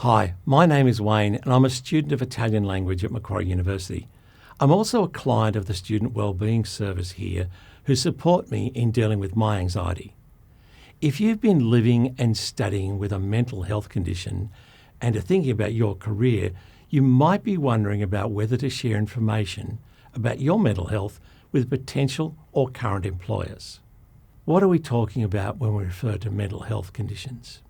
Hi, my name is Wayne and I'm a student of Italian language at Macquarie University. I'm also a client of the Student Wellbeing Service here who support me in dealing with my anxiety. If you've been living and studying with a mental health condition and are thinking about your career, you might be wondering about whether to share information about your mental health with potential or current employers. What are we talking about when we refer to mental health conditions?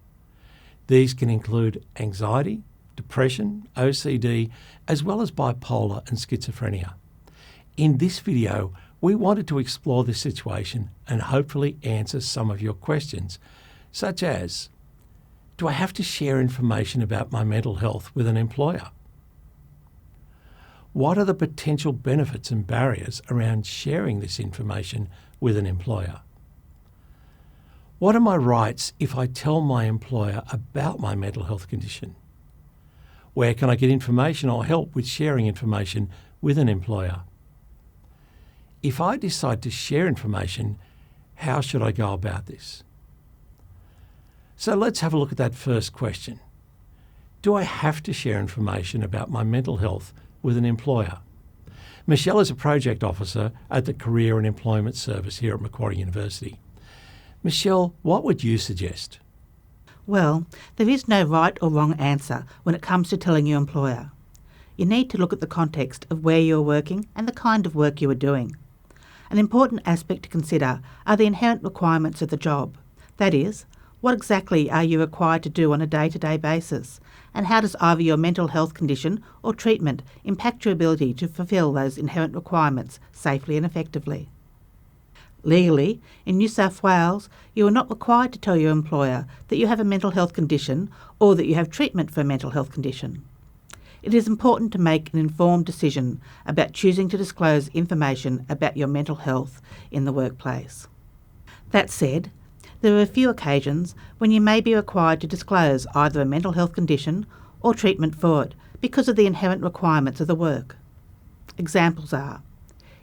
These can include anxiety, depression, OCD, as well as bipolar and schizophrenia. In this video, we wanted to explore this situation and hopefully answer some of your questions, such as, do I have to share information about my mental health with an employer? What are the potential benefits and barriers around sharing this information with an employer? What are my rights if I tell my employer about my mental health condition? Where can I get information or help with sharing information with an employer? If I decide to share information, how should I go about this? So let's have a look at that first question. Do I have to share information about my mental health with an employer? Michelle is a project officer at the Career and Employment Service here at Macquarie University. Michelle, what would you suggest? Well, there is no right or wrong answer when it comes to telling your employer. You need to look at the context of where you're working and the kind of work you are doing. An important aspect to consider are the inherent requirements of the job. That is, what exactly are you required to do on a day-to-day basis, and how does either your mental health condition or treatment impact your ability to fulfil those inherent requirements safely and effectively? Legally, in New South Wales, you are not required to tell your employer that you have a mental health condition or that you have treatment for a mental health condition. It is important to make an informed decision about choosing to disclose information about your mental health in the workplace. That said, there are a few occasions when you may be required to disclose either a mental health condition or treatment for it because of the inherent requirements of the work. Examples are,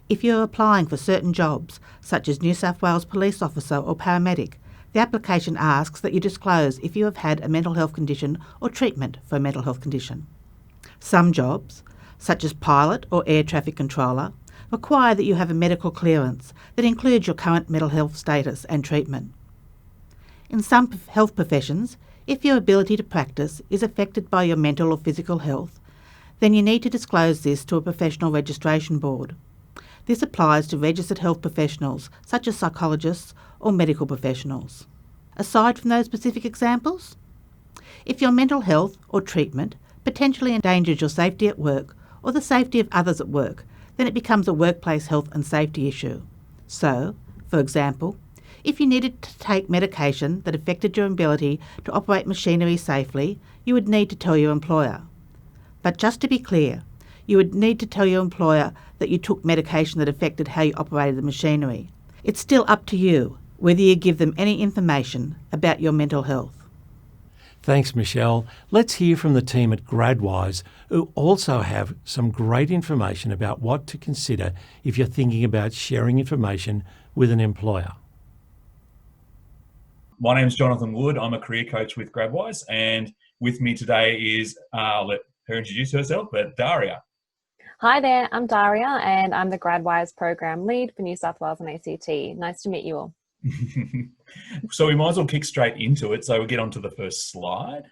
if you are applying for certain jobs, such as New South Wales police officer or paramedic, the application asks that you disclose if you have had a mental health condition or treatment for a mental health condition. Some jobs, such as pilot or air traffic controller, require that you have a medical clearance that includes your current mental health status and treatment. In some health professions, if your ability to practice is affected by your mental or physical health, then you need to disclose this to a professional registration board. This applies to registered health professionals such as psychologists or medical professionals. Aside from those specific examples, if your mental health or treatment potentially endangers your safety at work or the safety of others at work, then it becomes a workplace health and safety issue. So, for example, if you needed to take medication that affected your ability to operate machinery safely, you would need to tell your employer. But just to be clear, you would need to tell your employer that you took medication that affected how you operated the machinery. It's still up to you whether you give them any information about your mental health. Thanks, Michelle. Let's hear from the team at Gradwise, who also have some great information about what to consider if you're thinking about sharing information with an employer. My name is Jonathan Wood. I'm a career coach with Gradwise, and with me today is, I'll let her introduce herself, but Daria. Hi there, I'm Daria and I'm the Gradwise program lead for New South Wales and ACT. Nice to meet you all. So we might as well kick straight into it. So we'll get on to the first slide.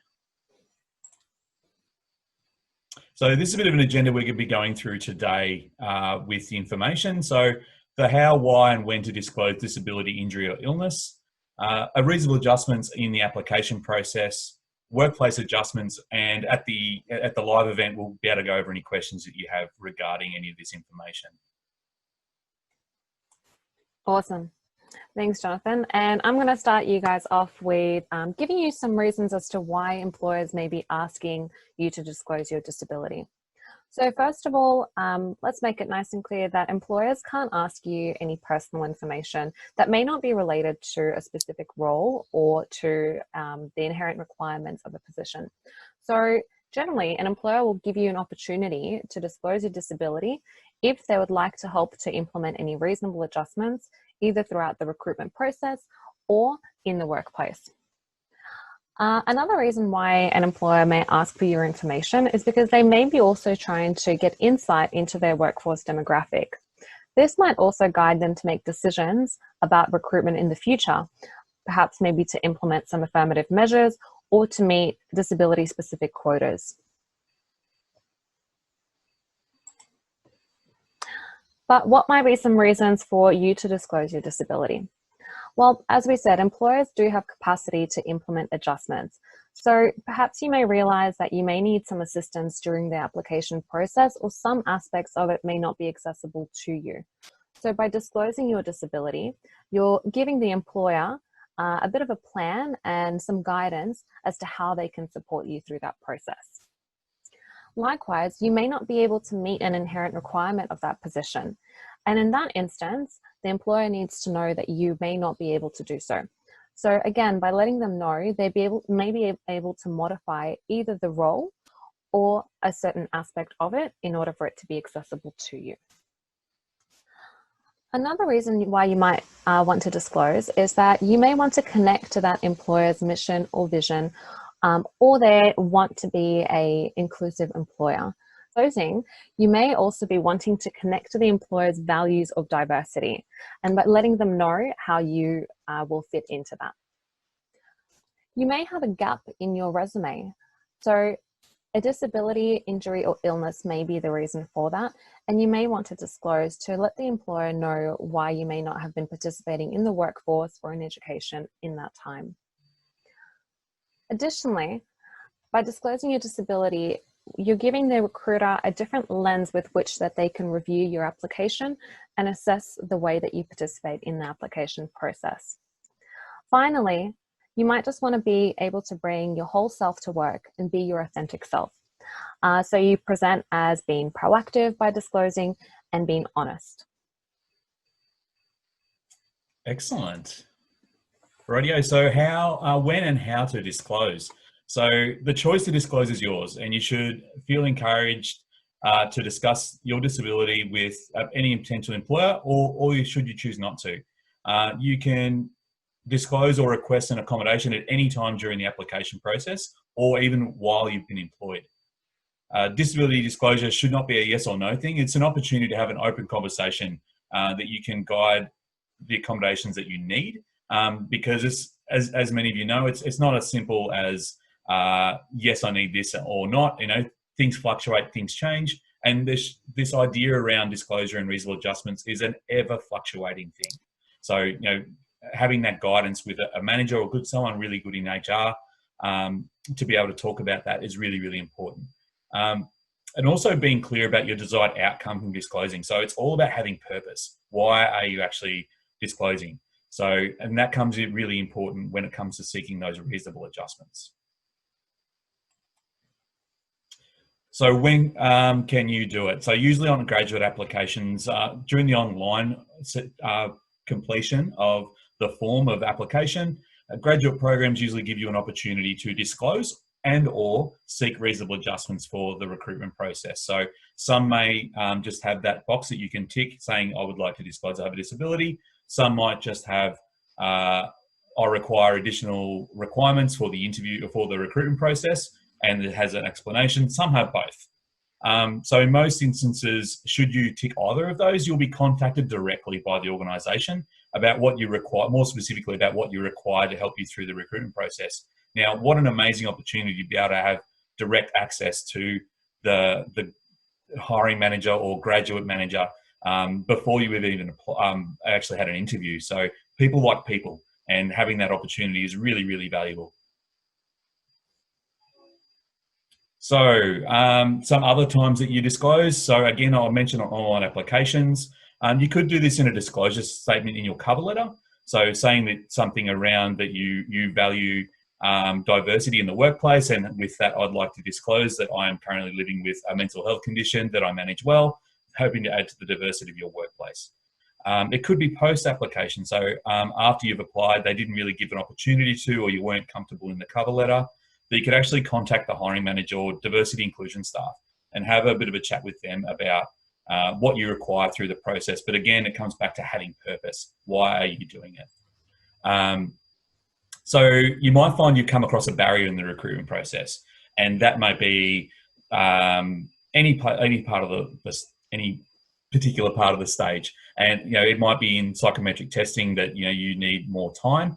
So this is a bit of an agenda we're going to be going through today with the information. So the how, why and when to disclose disability, injury or illness, a reasonable adjustments in the application process, workplace adjustments, and at the live event we'll be able to go over any questions that you have regarding any of this information. Awesome. Thanks, Jonathan. And I'm going to start you guys off with giving you some reasons as to why employers may be asking you to disclose your disability. So first of all, let's make it nice and clear that employers can't ask you any personal information that may not be related to a specific role or to the inherent requirements of a position. So generally, an employer will give you an opportunity to disclose your disability if they would like to help to implement any reasonable adjustments, either throughout the recruitment process or in the workplace. Another reason why an employer may ask for your information is because they may be also trying to get insight into their workforce demographic. This might also guide them to make decisions about recruitment in the future, perhaps maybe to implement some affirmative measures or to meet disability-specific quotas. But what might be some reasons for you to disclose your disability? Well, as we said, employers do have capacity to implement adjustments. So perhaps you may realize that you may need some assistance during the application process, or some aspects of it may not be accessible to you. So by disclosing your disability, you're giving the employer a bit of a plan and some guidance as to how they can support you through that process. Likewise, you may not be able to meet an inherent requirement of that position. And in that instance, the employer needs to know that you may not be able to do so. So again, by letting them know, they may be able to modify either the role or a certain aspect of it in order for it to be accessible to you. Another reason why you might want to disclose is that you may want to connect to that employer's mission or vision, or they want to be an inclusive employer. Closing, you may also be wanting to connect to the employer's values of diversity, and by letting them know how you will fit into that. You may have a gap in your resume. So a disability, injury, or illness may be the reason for that, and you may want to disclose to let the employer know why you may not have been participating in the workforce or in education in that time. Additionally, by disclosing your disability, you're giving the recruiter a different lens with which that they can review your application and assess the way that you participate in the application process. Finally, you might just want to be able to bring your whole self to work and be your authentic self. So you present as being proactive by disclosing and being honest. Excellent. Rightio. So how, when and how to disclose. So the choice to disclose is yours, and you should feel encouraged to discuss your disability with any potential employer, or should you choose not to. You can disclose or request an accommodation at any time during the application process, or even while you've been employed. Disability disclosure should not be a yes or no thing. It's an opportunity to have an open conversation that you can guide the accommodations that you need, because it's, as many of you know, it's not as simple as yes, I need this or not. You know, things fluctuate, things change, and this idea around disclosure and reasonable adjustments is an ever fluctuating thing. So, you know, having that guidance with a manager or someone really good in HR to be able to talk about that is really, really important. And also being clear about your desired outcome from disclosing. So it's all about having purpose. Why are you actually disclosing? So, and that comes in really important when it comes to seeking those reasonable adjustments. So when can you do it? So usually on graduate applications, during the online completion of the form of application, graduate programs usually give you an opportunity to disclose and or seek reasonable adjustments for the recruitment process. So some may just have that box that you can tick saying, I would like to disclose I have a disability. Some might just have, I require additional requirements for the interview or for the recruitment process, and it has an explanation. Some have both. So in most instances, should you tick either of those, you'll be contacted directly by the organisation about what you require, more specifically about what you require to help you through the recruitment process. Now, what an amazing opportunity to be able to have direct access to the hiring manager or graduate manager before you have even actually had an interview. So people like people, and having that opportunity is really, really valuable. So some other times that you disclose. So again, I'll mention on online applications. You could do this in a disclosure statement in your cover letter. So saying that something around that you value diversity in the workplace, and with that, I'd like to disclose that I am currently living with a mental health condition that I manage well, hoping to add to the diversity of your workplace. It could be post-application. So after you've applied, they didn't really give an opportunity to, or you weren't comfortable in the cover letter, that you could actually contact the hiring manager or diversity inclusion staff and have a bit of a chat with them about what you require through the process. But again, it comes back to having purpose. Why are you doing it? So you might find you come across a barrier in the recruitment process, and that might be any particular part of the stage. And it might be in psychometric testing that you need more time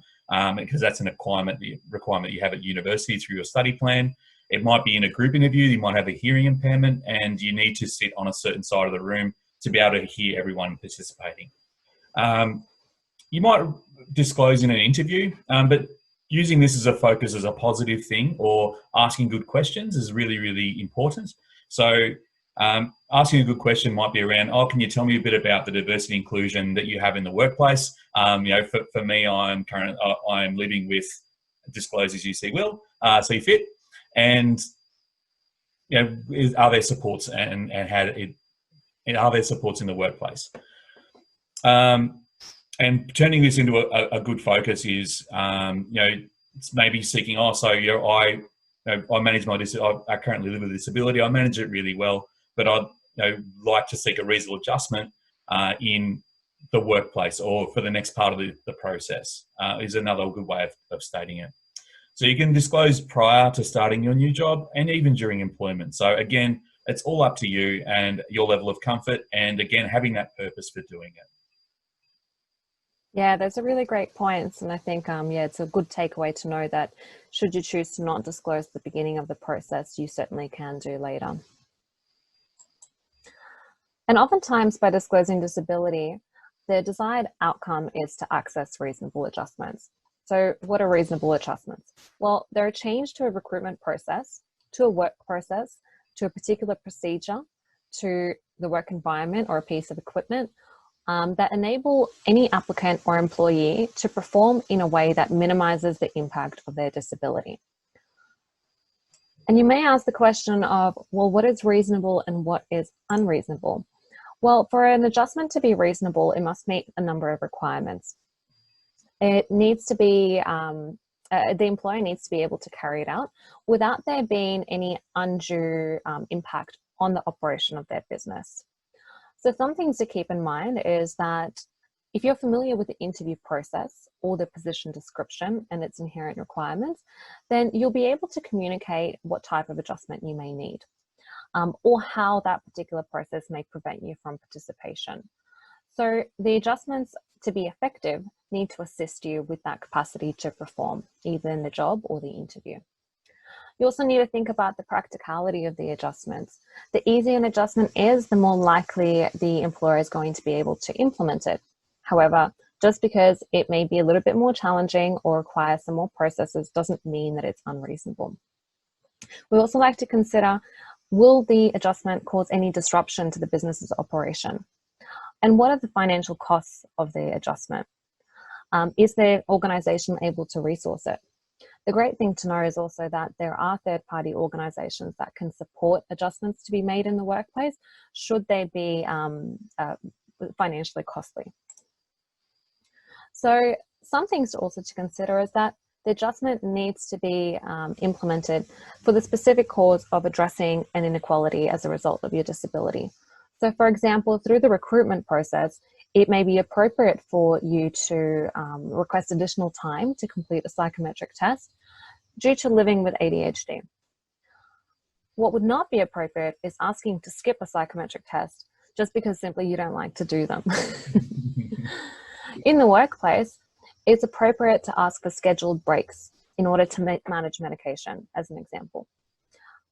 because that's a requirement you have at university through your study plan. It might be in a group interview. You might have a hearing impairment, and you need to sit on a certain side of the room to be able to hear everyone participating. You might disclose in an interview, but using this as a focus as a positive thing or asking good questions is really, really important. So asking a good question might be around, can you tell me a bit about the diversity inclusion that you have in the workplace? For me, I'm living with, disclose as you see will, see fit, and are there supports and are there supports in the workplace? And turning this into a good focus is, it's maybe seeking, I manage I currently live with a disability. I manage it really well, but I'd like to seek a reasonable adjustment in the workplace or for the next part of the process is another good way of stating it. So you can disclose prior to starting your new job and even during employment. So again, it's all up to you and your level of comfort, and again, having that purpose for doing it. Yeah, those are really great points. And I think, it's a good takeaway to know that should you choose to not disclose at the beginning of the process, you certainly can do later. And oftentimes by disclosing disability, the desired outcome is to access reasonable adjustments. So what are reasonable adjustments? Well, they're a change to a recruitment process, to a work process, to a particular procedure, to the work environment or a piece of equipment, that enable any applicant or employee to perform in a way that minimizes the impact of their disability. And you may ask the question of, well, what is reasonable and what is unreasonable? Well, for an adjustment to be reasonable, it must meet a number of requirements. It needs to be, the employer needs to be able to carry it out without there being any undue impact on the operation of their business. So some things to keep in mind is that if you're familiar with the interview process or the position description and its inherent requirements, then you'll be able to communicate what type of adjustment you may need, or how that particular process may prevent you from participation. So the adjustments, to be effective, need to assist you with that capacity to perform, either in the job or the interview. You also need to think about the practicality of the adjustments. The easier an adjustment is, the more likely the employer is going to be able to implement it. However, just because it may be a little bit more challenging or require some more processes doesn't mean that it's unreasonable. We also like to consider, will the adjustment cause any disruption to the business's operation? And what are the financial costs of the adjustment? Is the organization able to resource it? The great thing to know is also that there are third-party organizations that can support adjustments to be made in the workplace should they be financially costly. So some things also to consider is that the adjustment needs to be implemented for the specific cause of addressing an inequality as a result of your disability. So for example, through the recruitment process, it may be appropriate for you to request additional time to complete a psychometric test due to living with ADHD. What would not be appropriate is asking to skip a psychometric test just because simply you don't like to do them. In the workplace, it's appropriate to ask for scheduled breaks in order to manage medication, as an example.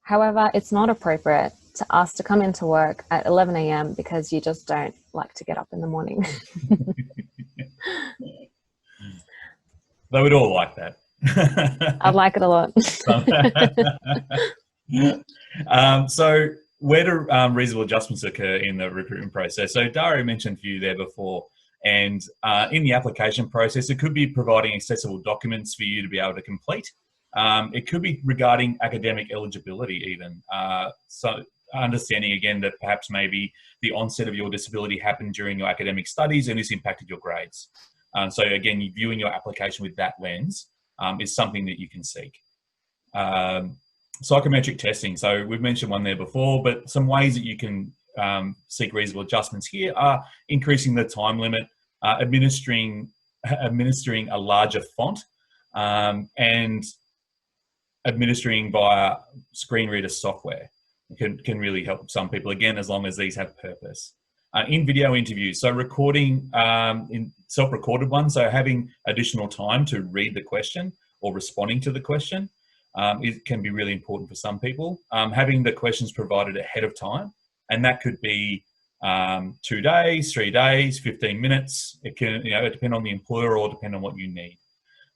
However, it's not appropriate to ask to come into work at 11 a.m. because you just don't like to get up in the morning. They would all like that. I'd like it a lot. So where do reasonable adjustments occur in the recruitment process? So Dario mentioned a few there before. And in the application process, it could be providing accessible documents for you to be able to complete. It could be regarding academic eligibility even. So understanding again that perhaps maybe the onset of your disability happened during your academic studies and this impacted your grades. So again, viewing your application with that lens is something that you can seek. Psychometric testing. So we've mentioned one there before, but some ways that you can seek reasonable adjustments here are increasing the time limit, administering a larger font, and administering via screen reader software can really help some people, again, as long as these have purpose. In video interviews, so recording in self-recorded ones, so having additional time to read the question or responding to the question, it can be really important for some people. Having the questions provided ahead of time, and that could be 2 days, 3 days, 15 minutes. It can, it depend on the employer or depend on what you need.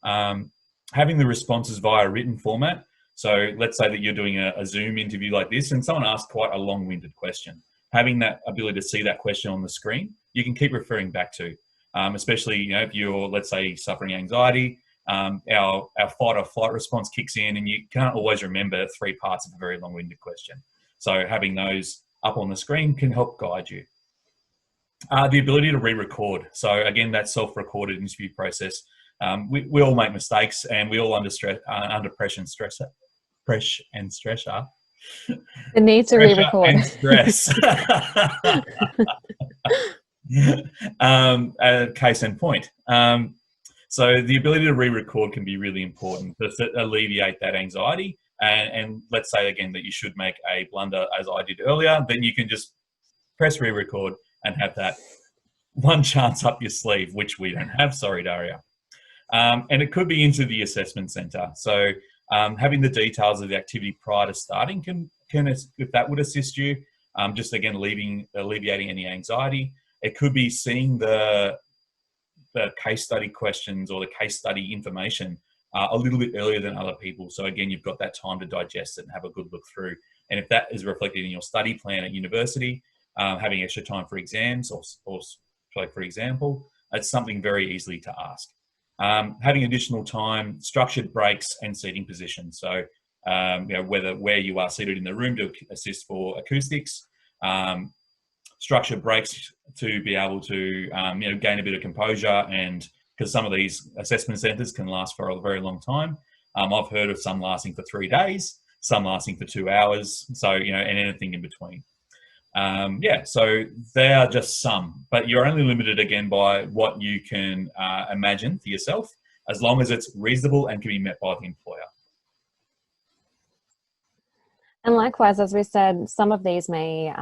Having the responses via written format. So let's say that you're doing a Zoom interview like this and someone asked quite a long-winded question. Having that ability to see that question on the screen, you can keep referring back to, especially if you're, let's say, suffering anxiety, our fight or flight response kicks in and you can't always remember 3 parts of a very long-winded question. So having those up on the screen can help guide you. The ability to re-record. So again, that self-recorded interview process. We all make mistakes and we all under pressure and stress. The need to re-record. And stress. Case in point. So the ability to re-record can be really important to alleviate that anxiety. And let's say again that you should make a blunder, as I did earlier, then you can just press re-record and have that one chance up your sleeve, which we don't have. Sorry, Daria. And it could be into the assessment centre. So having the details of the activity prior to starting can if that would assist you, just again alleviating any anxiety. It could be seeing the case study questions or the case study information a little bit earlier than other people. So again, you've got that time to digest it and have a good look through. And if that is reflected in your study plan at university, having extra time for exams or like for example, it's something very easily to ask. Having additional time, structured breaks and seating positions. So where you are seated in the room to assist for acoustics, structured breaks to be able to gain a bit of composure, and because some of these assessment centres can last for a very long time. I've heard of some lasting for 3 days, some lasting for 2 hours. So and anything in between. So they are just some, but you're only limited again by what you can imagine for yourself, as long as it's reasonable and can be met by the employer. And likewise, as we said, some of these may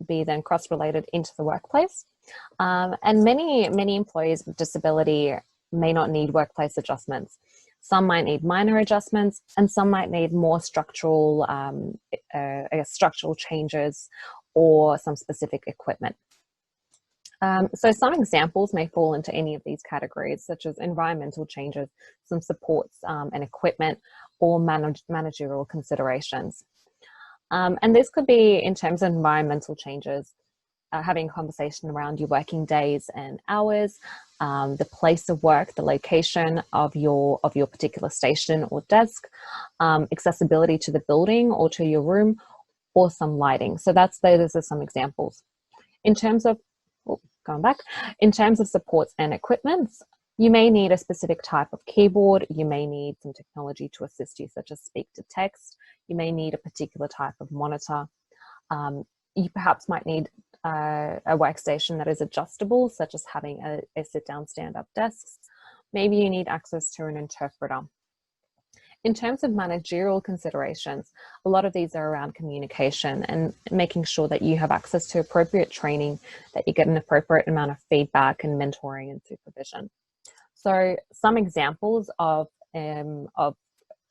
be then cross-related into the workplace. And many employees with disability may not need workplace adjustments. Some might need minor adjustments, and some might need more structural, structural changes or some specific equipment. So some examples may fall into any of these categories, such as environmental changes, some supports and equipment, or managerial considerations. And this could be in terms of environmental changes, having a conversation around your working days and hours, the place of work, the location of your particular station or desk, accessibility to the building or to your room, or some lighting. So those are some examples. In terms of in terms of supports and equipment, you may need a specific type of keyboard. You may need some technology to assist you, such as speak to text. You may need a particular type of monitor. You perhaps might need a workstation that is adjustable, such as having a sit-down, stand-up desks. Maybe you need access to an interpreter. In terms of managerial considerations, a lot of these are around communication and making sure that you have access to appropriate training, that you get an appropriate amount of feedback and mentoring and supervision. So some examples of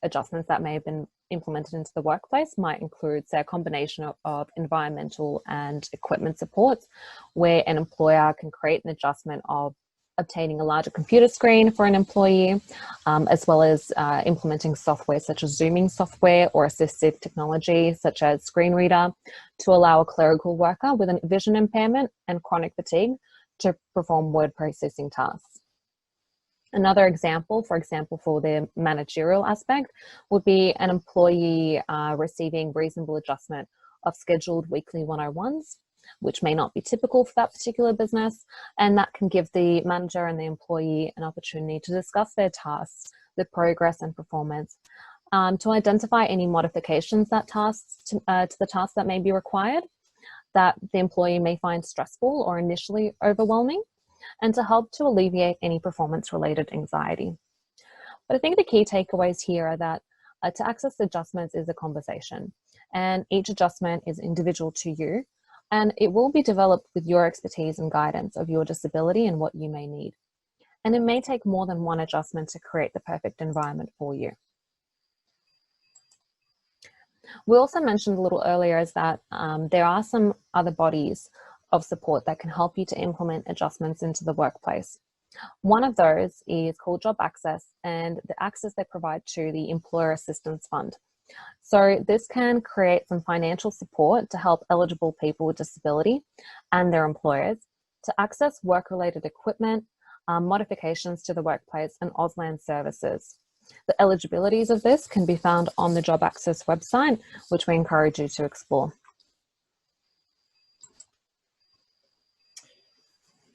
adjustments that may have been implemented into the workplace might include, say, a combination of environmental and equipment supports, where an employer can create an adjustment of obtaining a larger computer screen for an employee, as well as implementing software such as zooming software or assistive technology such as screen reader to allow a clerical worker with a vision impairment and chronic fatigue to perform word processing tasks. Another example, for the managerial aspect, would be an employee receiving reasonable adjustment of scheduled weekly 101s, which may not be typical for that particular business, and that can give the manager and the employee an opportunity to discuss their tasks, the progress and performance, to identify any modifications to the tasks that may be required, that the employee may find stressful or initially overwhelming, and to help to alleviate any performance-related anxiety. But I think the key takeaways here are that to access adjustments is a conversation, and each adjustment is individual to you, and it will be developed with your expertise and guidance of your disability and what you may need. And it may take more than one adjustment to create the perfect environment for you. We also mentioned a little earlier is that there are some other bodies of support that can help you to implement adjustments into the workplace. One of those is called Job Access, and the access they provide to the Employer Assistance Fund. So this can create some financial support to help eligible people with disability and their employers to access work-related equipment, modifications to the workplace, and Auslan services. The eligibilities of this can be found on the Job Access website, which we encourage you to explore.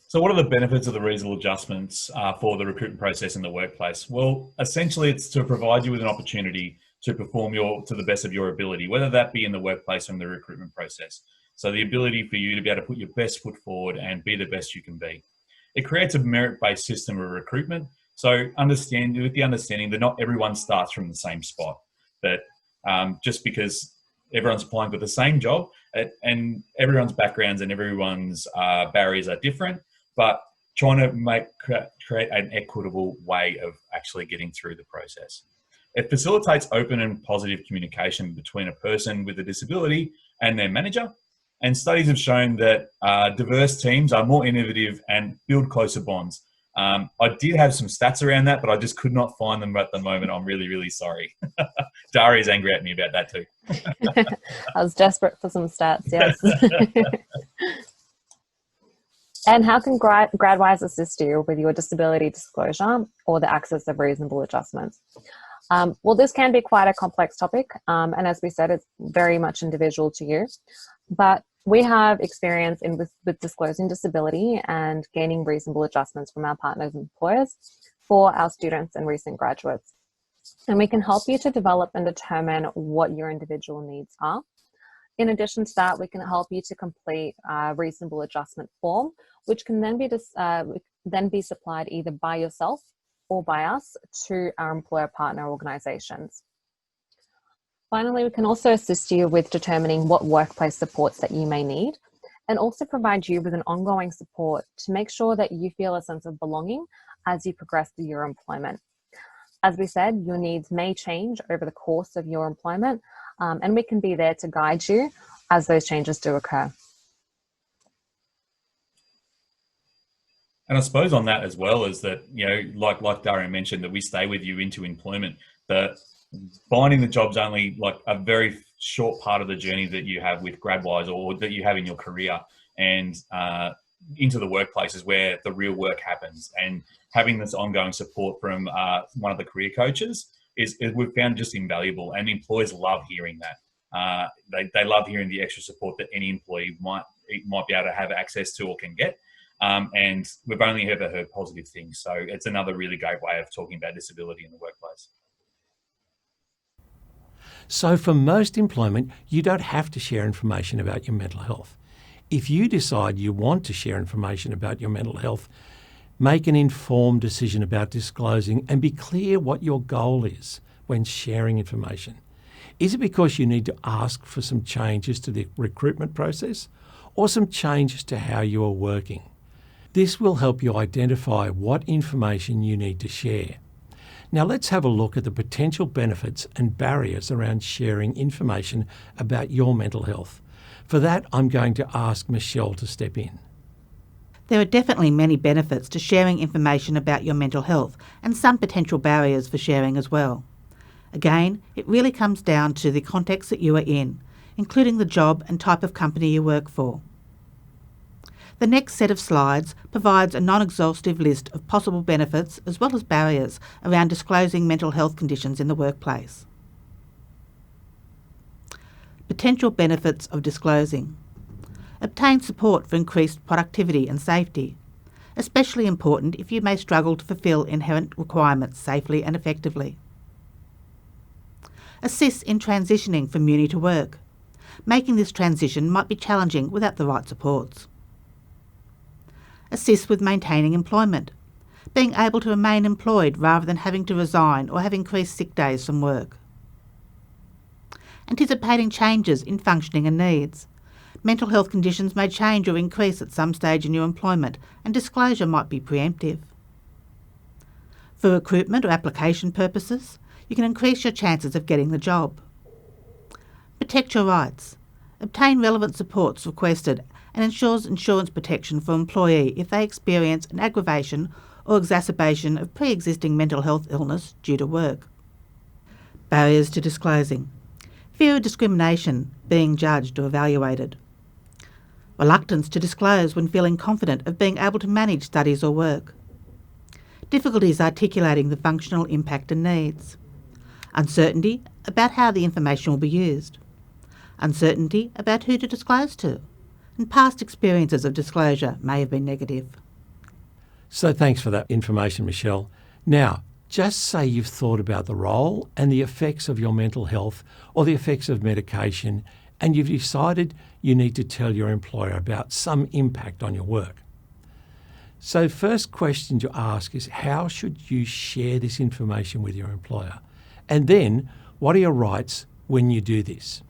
So what are the benefits of the reasonable adjustments for the recruitment process in the workplace? Well, essentially it's to provide you with an opportunity to perform to the best of your ability, whether that be in the workplace or in the recruitment process. So the ability for you to be able to put your best foot forward and be the best you can be. It creates a merit-based system of recruitment. So with the understanding that not everyone starts from the same spot, that just because everyone's applying for the same job and everyone's backgrounds and everyone's barriers are different, but trying to create an equitable way of actually getting through the process. It facilitates open and positive communication between a person with a disability and their manager. And studies have shown that diverse teams are more innovative and build closer bonds. I did have some stats around that, but I just could not find them at the moment. I'm really, really sorry. Daria's angry at me about that too. I was desperate for some stats, yes. And how can GradWise assist you with your disability disclosure or the access of reasonable adjustments? Well, this can be quite a complex topic, and as we said, it's very much individual to you. But we have experience with disclosing disability and gaining reasonable adjustments from our partners and employers for our students and recent graduates. And we can help you to develop and determine what your individual needs are. In addition to that, we can help you to complete a reasonable adjustment form, which can then be supplied either by yourself or by us to our employer partner organisations. Finally, we can also assist you with determining what workplace supports that you may need, and also provide you with an ongoing support to make sure that you feel a sense of belonging as you progress through your employment. As we said, your needs may change over the course of your employment, and we can be there to guide you as those changes do occur. And I suppose on that as well is that, like Daria mentioned, that we stay with you into employment, that finding the job's only like a very short part of the journey that you have with GradWise or that you have in your career, and into the workplace is where the real work happens. And having this ongoing support from one of the career coaches is we've found just invaluable, and employers love hearing that. They love hearing the extra support that any employee might be able to have access to or can get. And we've only ever heard positive things. So it's another really great way of talking about disability in the workplace. So for most employment, you don't have to share information about your mental health. If you decide you want to share information about your mental health, make an informed decision about disclosing and be clear what your goal is when sharing information. Is it because you need to ask for some changes to the recruitment process or some changes to how you are working? This will help you identify what information you need to share. Now let's have a look at the potential benefits and barriers around sharing information about your mental health. For that, I'm going to ask Michelle to step in. There are definitely many benefits to sharing information about your mental health, and some potential barriers for sharing as well. Again, it really comes down to the context that you are in, including the job and type of company you work for. The next set of slides provides a non-exhaustive list of possible benefits as well as barriers around disclosing mental health conditions in the workplace. Potential benefits of disclosing. Obtain support for increased productivity and safety, especially important if you may struggle to fulfil inherent requirements safely and effectively. Assist in transitioning from uni to work. Making this transition might be challenging without the right supports. Assist with maintaining employment. being able to remain employed rather than having to resign or have increased sick days from work. Anticipating changes in functioning and needs. Mental health conditions may change or increase at some stage in your employment, and disclosure might be preemptive. For recruitment or application purposes, you can increase your chances of getting the job. Protect your rights. Obtain relevant supports requested and ensures insurance protection for employee if they experience an aggravation or exacerbation of pre-existing mental health illness due to work. Barriers to disclosing. Fear of discrimination, being judged or evaluated. Reluctance to disclose when feeling confident of being able to manage studies or work. Difficulties articulating the functional impact and needs. Uncertainty about how the information will be used. Uncertainty about who to disclose to. And past experiences of disclosure may have been negative. So thanks for that information, Michelle. Now, just say you've thought about the role and the effects of your mental health or the effects of medication, and you've decided you need to tell your employer about some impact on your work. So first question to ask is, how should you share this information with your employer? And then, what are your rights when you do this?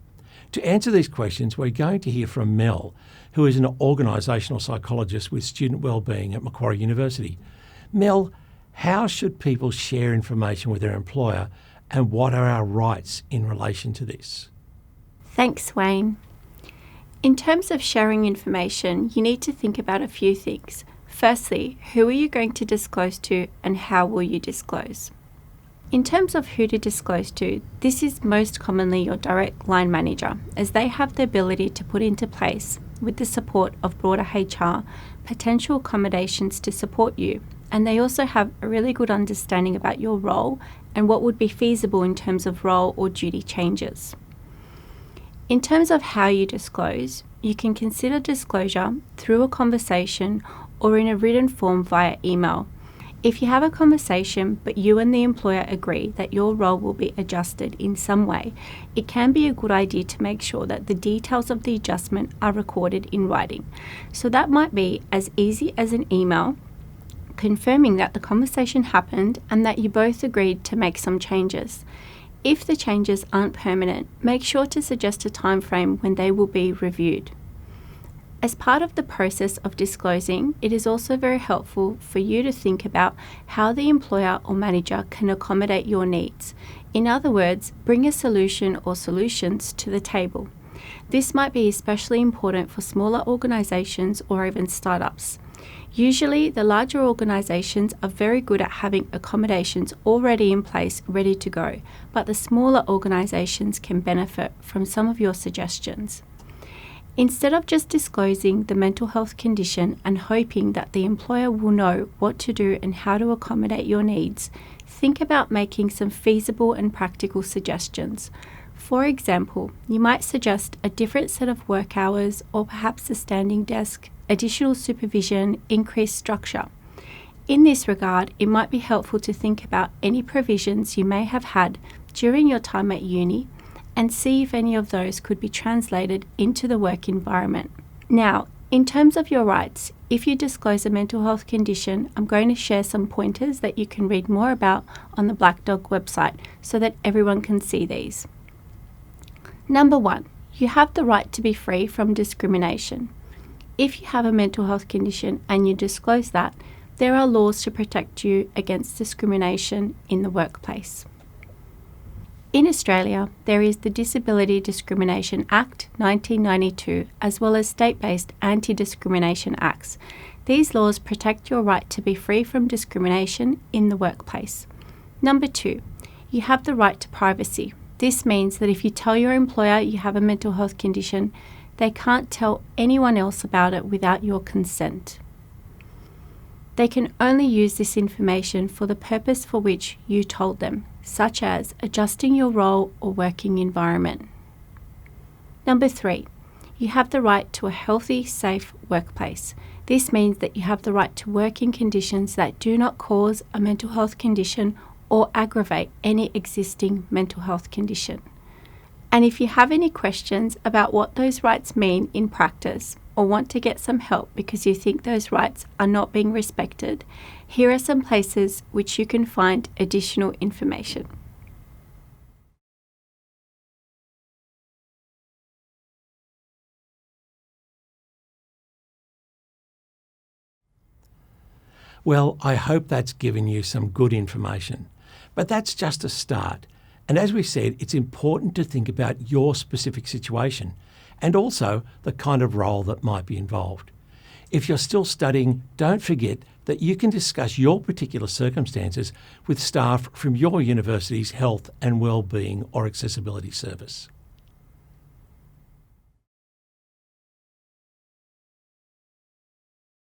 To answer these questions, we're going to hear from Mel, who is an organisational psychologist with student wellbeing at Macquarie University. Mel, how should people share information with their employer, and what are our rights in relation to this? Thanks, Wayne. In terms of sharing information, you need to think about a few things. Firstly, who are you going to disclose to and how will you disclose? In terms of who to disclose to, this is most commonly your direct line manager, as they have the ability to put into place, with the support of broader HR, potential accommodations to support you, and they also have a really good understanding about your role and what would be feasible in terms of role or duty changes. In terms of how you disclose, you can consider disclosure through a conversation or in a written form via email. If you have a conversation but you and the employer agree that your role will be adjusted in some way, it can be a good idea to make sure that the details of the adjustment are recorded in writing. So that might be as easy as an email confirming that the conversation happened and that you both agreed to make some changes. If the changes aren't permanent, make sure to suggest a time frame when they will be reviewed. As part of the process of disclosing, it is also very helpful for you to think about how the employer or manager can accommodate your needs. In other words, bring a solution or solutions to the table. This might be especially important for smaller organisations or even startups. Usually, the larger organisations are very good at having accommodations already in place, ready to go, but the smaller organisations can benefit from some of your suggestions. Instead of just disclosing the mental health condition and hoping that the employer will know what to do and how to accommodate your needs, think about making some feasible and practical suggestions. For example, you might suggest a different set of work hours or perhaps a standing desk, additional supervision, increased structure. In this regard, it might be helpful to think about any provisions you may have had during your time at uni and see if any of those could be translated into the work environment. Now, in terms of your rights, if you disclose a mental health condition, I'm going to share some pointers that you can read more about on the Black Dog website so that everyone can see these. Number 1, you have the right to be free from discrimination. If you have a mental health condition and you disclose that, there are laws to protect you against discrimination in the workplace. In Australia, there is the Disability Discrimination Act 1992, as well as state-based anti-discrimination acts. These laws protect your right to be free from discrimination in the workplace. Number 2, you have the right to privacy. This means that if you tell your employer you have a mental health condition, they can't tell anyone else about it without your consent. They can only use this information for the purpose for which you told them, such as adjusting your role or working environment. Number 3, you have the right to a healthy, safe workplace. This means that you have the right to work in conditions that do not cause a mental health condition or aggravate any existing mental health condition. And if you have any questions about what those rights mean in practice, or want to get some help because you think those rights are not being respected, here are some places which you can find additional information. Well, I hope that's given you some good information, but that's just a start. And as we said, it's important to think about your specific situation and also the kind of role that might be involved. If you're still studying, don't forget that you can discuss your particular circumstances with staff from your university's health and wellbeing or accessibility service.